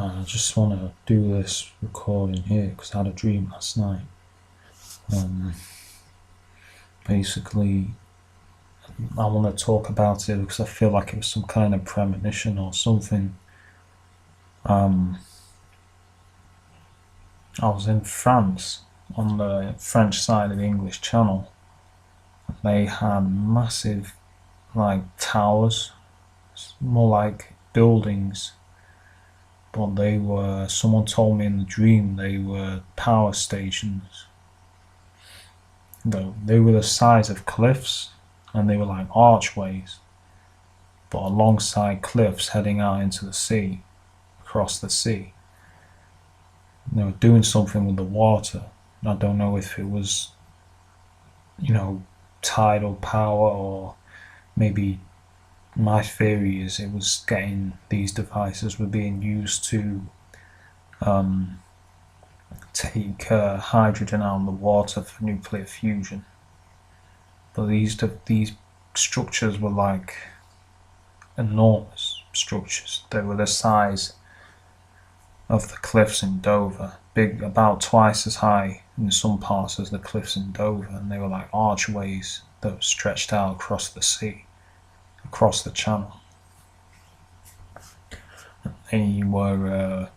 I just want to do this recording here because I had a dream last night. Basically, I want to talk about it because I feel like it was some kind of premonition or something. I was in France, on the French side of the English Channel. They had massive, towers, more like buildings, but they were, someone told me in the dream, they were power stations. They were the size of cliffs, and they were like archways, but alongside cliffs heading out into the sea, across the sea. They were doing something with the water. I don't know if it was, tidal power, or maybe my theory is it was getting, these devices were being used to take hydrogen out of the water for nuclear fusion. But these structures were like enormous structures. They were the size of the cliffs in Dover, big, about twice as high in some parts as the cliffs in Dover, and they were like archways that were stretched out across the sea, across the channel. They were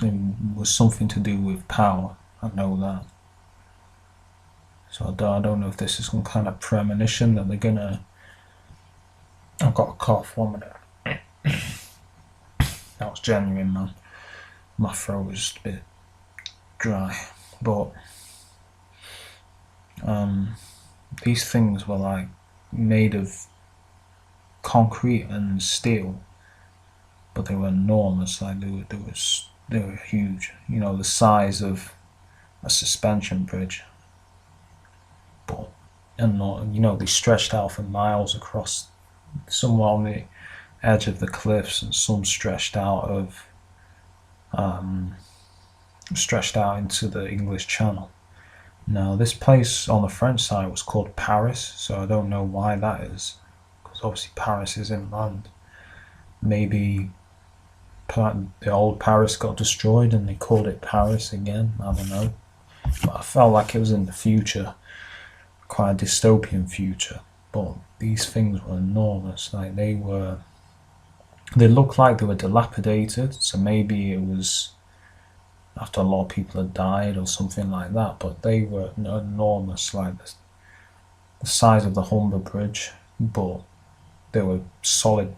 it was something to do with power, I know that. So I don't know if this is some kind of premonition that they're gonna... I've got a cough, 1 minute. That was genuine, man. My throat was just a bit dry. But these things were like made of concrete and steel, but they were enormous. Like they were huge. The size of a suspension bridge. But they stretched out for miles across, some on the edge of the cliffs, and some stretched out into the English Channel. Now, this place on the French side was called Paris, so I don't know why that is, because obviously Paris is inland. Maybe the old Paris got destroyed and they called it Paris again, I don't know. But I felt like it was in the future, quite a dystopian future. But these things were enormous. They looked like they were dilapidated, so maybe it was after a lot of people had died or something like that, but they were enormous, like the size of the Humber Bridge, but they were solid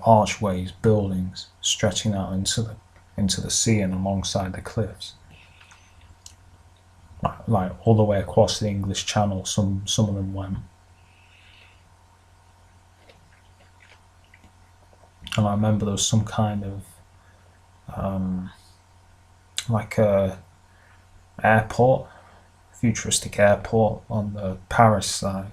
archways, buildings stretching out into the sea and alongside the cliffs, like all the way across the English Channel. Some of them went. And I remember there was some kind of like a airport, futuristic airport on the Paris side.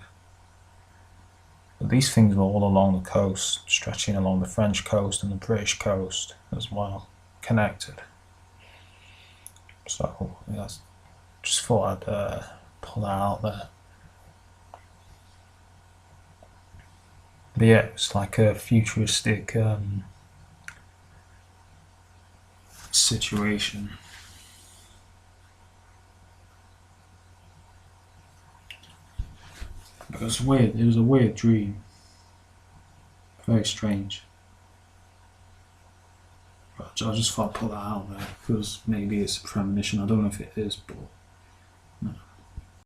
But these things were all along the coast, stretching along the French coast and the British coast as well, connected. So yeah, just thought I'd pull that out there. But yeah, it's like a futuristic situation. It was weird. It was a weird dream. Very strange. But I just thought I'd put that out there because maybe it's a premonition. I don't know if it is, but